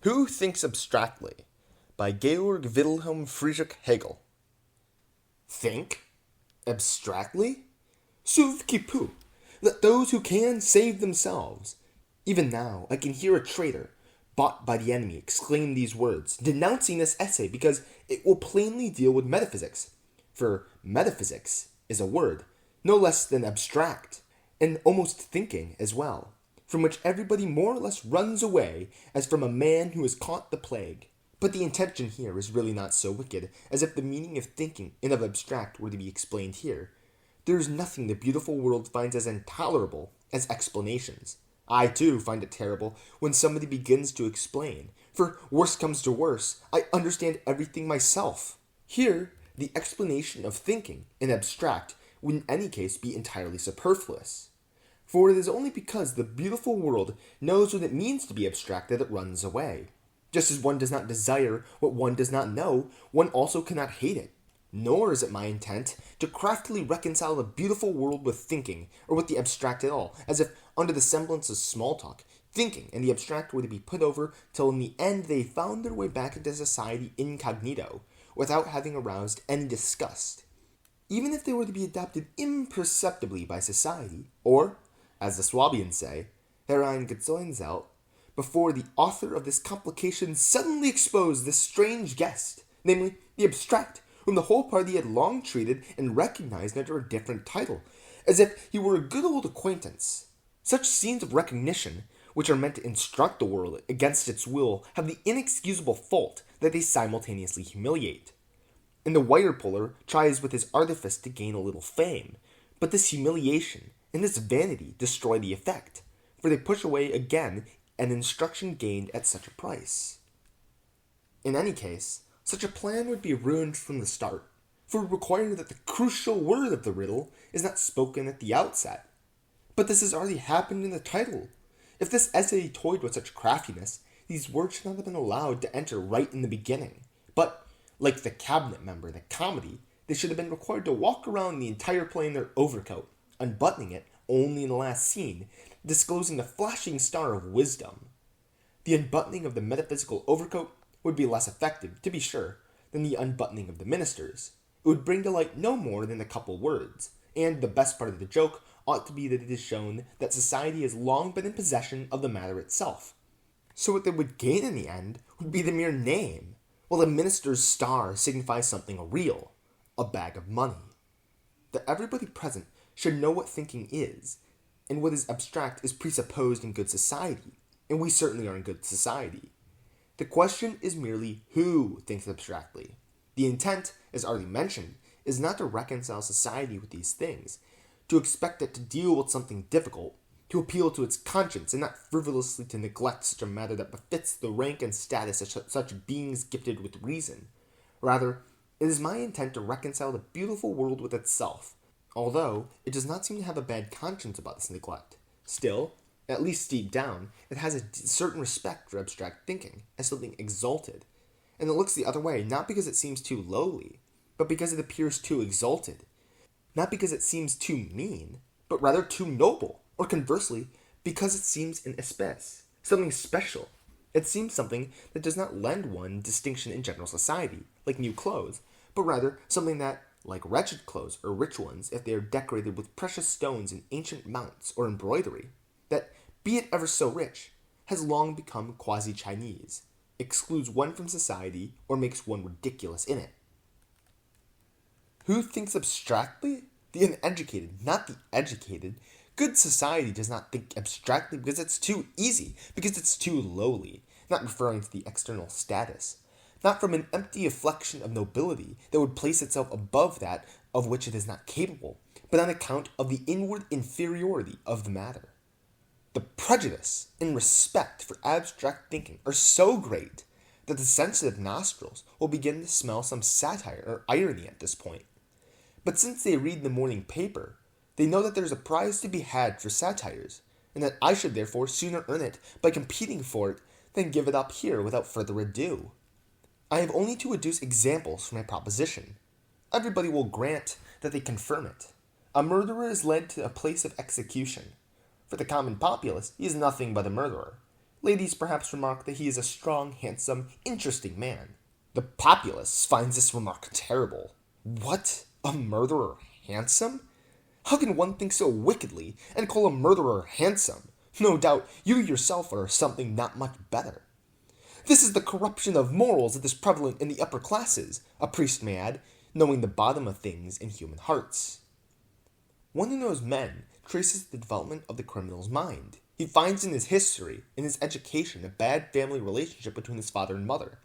Who Thinks Abstractly by Georg Wilhelm Friedrich Hegel. Think? Abstractly? Sauve qui peut. Let those who can save themselves. Even now, I can hear a traitor, bought by the enemy, exclaim these words, denouncing this essay because it will plainly deal with metaphysics. For metaphysics is a word, no less than abstract, and almost thinking as well, from which everybody more or less runs away as from a man who has caught the plague. But the intention here is really not so wicked as if the meaning of thinking and of abstract were to be explained here. There is nothing the beautiful world finds as intolerable as explanations. I, too, find it terrible when somebody begins to explain, for worse comes to worse, I understand everything myself. Here, the explanation of thinking in abstract would in any case be entirely superfluous. For it is only because the beautiful world knows what it means to be abstract that it runs away. Just as one does not desire what one does not know, one also cannot hate it. Nor is it my intent to craftily reconcile the beautiful world with thinking, or with the abstract at all, as if, under the semblance of small talk, thinking and the abstract were to be put over till in the end they found their way back into society incognito, without having aroused any disgust. Even if they were to be adopted imperceptibly by society, or, as the Swabians say, hereingezogen, before the author of this complication suddenly exposed this strange guest, namely the abstract, whom the whole party had long treated and recognized under a different title, as if he were a good old acquaintance. Such scenes of recognition, which are meant to instruct the world against its will, have the inexcusable fault that they simultaneously humiliate. And the wire puller tries with his artifice to gain a little fame, but this humiliation and this vanity destroy the effect, for they push away again an instruction gained at such a price. In any case, such a plan would be ruined from the start, for it required that the crucial word of the riddle is not spoken at the outset. But this has already happened in the title. If this essay toyed with such craftiness, these words should not have been allowed to enter right in the beginning, but, like the cabinet member in the comedy, they should have been required to walk around the entire play in their overcoat, unbuttoning it only in the last scene, disclosing the flashing star of wisdom. The unbuttoning of the metaphysical overcoat would be less effective, to be sure, than the unbuttoning of the ministers. It would bring to light no more than a couple words, and the best part of the joke ought to be that it is shown that society has long been in possession of the matter itself. So what they would gain in the end would be the mere name, while the minister's star signifies something real, a bag of money. That everybody present should know what thinking is, and what is abstract is presupposed in good society, and we certainly are in good society. The question is merely who thinks abstractly. The intent, as already mentioned, is not to reconcile society with these things, to expect it to deal with something difficult, to appeal to its conscience, and not frivolously to neglect such a matter that befits the rank and status of such beings gifted with reason. Rather, it is my intent to reconcile the beautiful world with itself, although it does not seem to have a bad conscience about this neglect. Still, at least deep down, it has a certain respect for abstract thinking as something exalted, and it looks the other way not because it seems too lowly, but because it appears too exalted. Not because it seems too mean, but rather too noble, or conversely, because it seems an espèce, something special. It seems something that does not lend one distinction in general society, like new clothes, but rather something that, like wretched clothes or rich ones, if they are decorated with precious stones and ancient mounts or embroidery, that, be it ever so rich, has long become quasi-Chinese, excludes one from society, or makes one ridiculous in it. Who thinks abstractly? The uneducated, not the educated. Good society does not think abstractly because it's too easy, because it's too lowly, not referring to the external status, not from an empty affection of nobility that would place itself above that of which it is not capable, but on account of the inward inferiority of the matter. The prejudice and respect for abstract thinking are so great that the sensitive nostrils will begin to smell some satire or irony at this point. But since they read the morning paper, they know that there is a prize to be had for satires, and that I should therefore sooner earn it by competing for it than give it up here without further ado. I have only to adduce examples for my proposition. Everybody will grant that they confirm it. A murderer is led to a place of execution. For the common populace, he is nothing but a murderer. Ladies perhaps remark that he is a strong, handsome, interesting man. The populace finds this remark terrible. What? A murderer handsome? How can one think so wickedly and call a murderer handsome? No doubt you yourself are something not much better. This is the corruption of morals that is prevalent in the upper classes, a priest may add, knowing the bottom of things in human hearts. One who knows men traces the development of the criminal's mind. He finds in his history, in his education, a bad family relationship between his father and mother,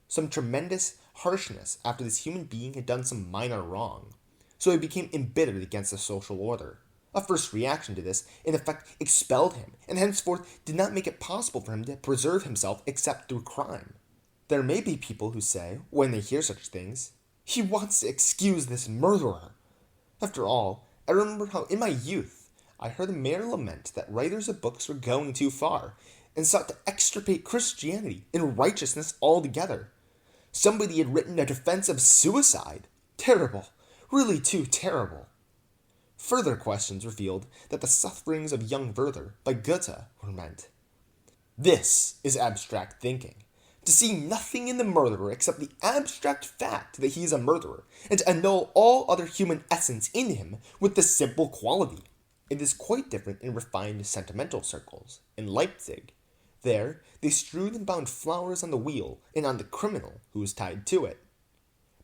some tremendous harshness after this human being had done some minor wrong. So he became embittered against the social order. A first reaction to this, in effect, expelled him, and henceforth did not make it possible for him to preserve himself except through crime. There may be people who say, when they hear such things, he wants to excuse this murderer. After all, I remember how in my youth I heard a mayor lament that writers of books were going too far, and sought to extirpate Christianity and righteousness altogether. Somebody had written a defense of suicide. Terrible, really too terrible. Further questions revealed that the sufferings of young Werther by Goethe were meant. This is abstract thinking. To see nothing in the murderer except the abstract fact that he is a murderer, and to annul all other human essence in him with the simple quality. It is quite different in refined sentimental circles. In Leipzig, there they strewed and bound flowers on the wheel and on the criminal who was tied to it.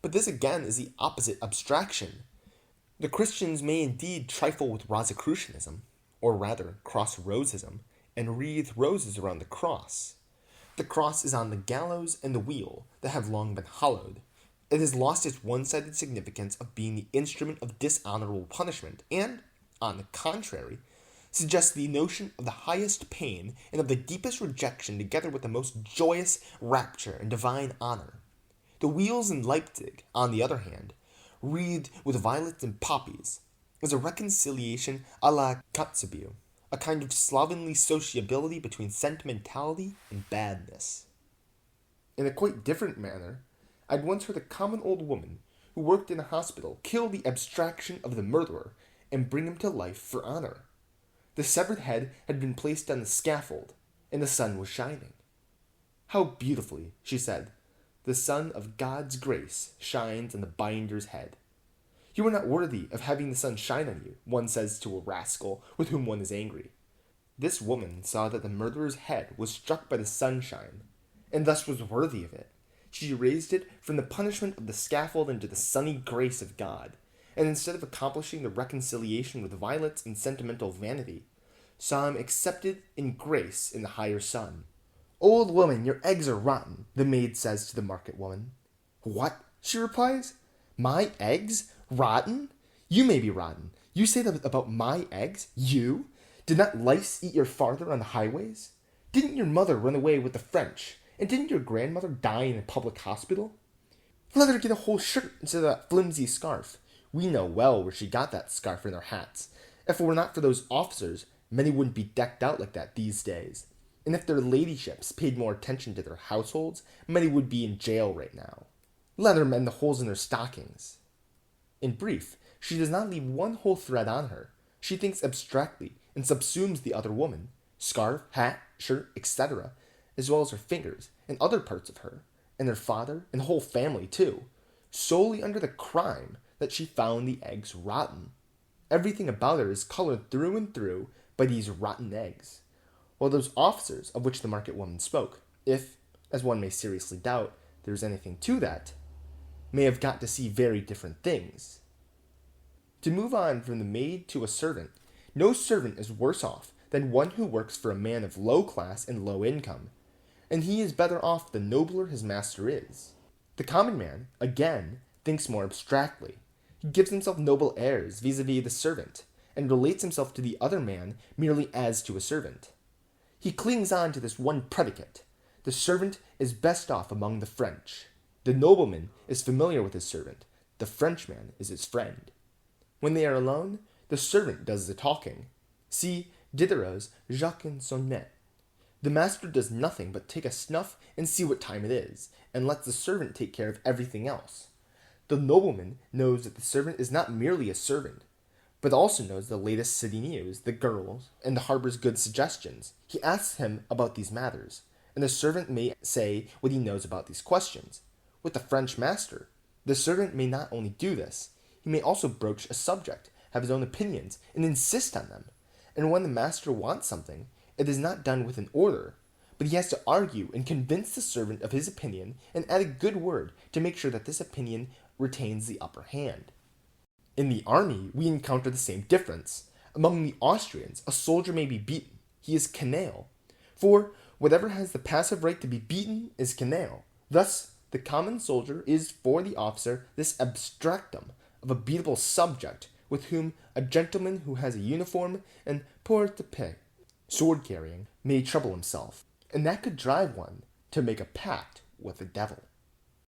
But this again is the opposite abstraction. The Christians may indeed trifle with Rosicrucianism, or rather cross-rosism, and wreathe roses around the cross. The cross is on the gallows and the wheel that have long been hollowed. It has lost its one-sided significance of being the instrument of dishonorable punishment, and, on the contrary, suggests the notion of the highest pain and of the deepest rejection together with the most joyous rapture and divine honor. The wheels in Leipzig, on the other hand, wreathed with violets and poppies, is a reconciliation a la Kotzebue, a kind of slovenly sociability between sentimentality and badness. In a quite different manner, I'd once heard a common old woman who worked in a hospital kill the abstraction of the murderer and bring him to life for honor. The severed head had been placed on the scaffold, and the sun was shining. How beautifully, she said, the sun of God's grace shines on the binder's head. You are not worthy of having the sun shine on you, one says to a rascal with whom one is angry. This woman saw that the murderer's head was struck by the sunshine, and thus was worthy of it. She raised it from the punishment of the scaffold into the sunny grace of God, and instead of accomplishing the reconciliation with violence and sentimental vanity, saw him accepted in grace in the higher sun. Old woman, your eggs are rotten, the maid says to the market woman. What? She replies. My eggs? Rotten? You may be rotten. You say that about my eggs? You? Did not lice eat your father on the highways? Didn't your mother run away with the French? And didn't your grandmother die in a public hospital? Let her get a whole shirt instead of that flimsy scarf. We know well where she got that scarf in her hats. If it were not for those officers, many wouldn't be decked out like that these days. And if their ladyships paid more attention to their households, many would be in jail right now. Let her mend the holes in their stockings. In brief, she does not leave one whole thread on her. She thinks abstractly and subsumes the other woman, scarf, hat, shirt, etc., as well as her fingers and other parts of her, and her father and the whole family too, solely under the crime that she found the eggs rotten. Everything about her is colored through and through by these rotten eggs. While those officers of which the market woman spoke, if, as one may seriously doubt, there is anything to that, may have got to see very different things. To move on from the maid to a servant, no servant is worse off than one who works for a man of low class and low income, and he is better off the nobler his master is. The common man, again, thinks more abstractly. He gives himself noble airs vis-a-vis the servant, and relates himself to the other man merely as to a servant. He clings on to this one predicate. The servant is best off among the French. The nobleman is familiar with his servant. The Frenchman is his friend. When they are alone, the servant does the talking. See Diderot's Jacques and Sonnet. The master does nothing but take a snuff and see what time it is, and lets the servant take care of everything else. The nobleman knows that the servant is not merely a servant, but also knows the latest city news, the girls, and the harbor's good suggestions. He asks him about these matters, and the servant may say what he knows about these questions. With the French master, the servant may not only do this, he may also broach a subject, have his own opinions, and insist on them. And when the master wants something, it is not done with an order, but he has to argue and convince the servant of his opinion and add a good word to make sure that this opinion retains the upper hand. In the army, we encounter the same difference. Among the Austrians, a soldier may be beaten. He is canaille. For whatever has the passive right to be beaten is canaille. Thus, the common soldier is for the officer this abstractum of a beatable subject with whom a gentleman who has a uniform and porte-épée, sword carrying, may trouble himself, and that could drive one to make a pact with the devil.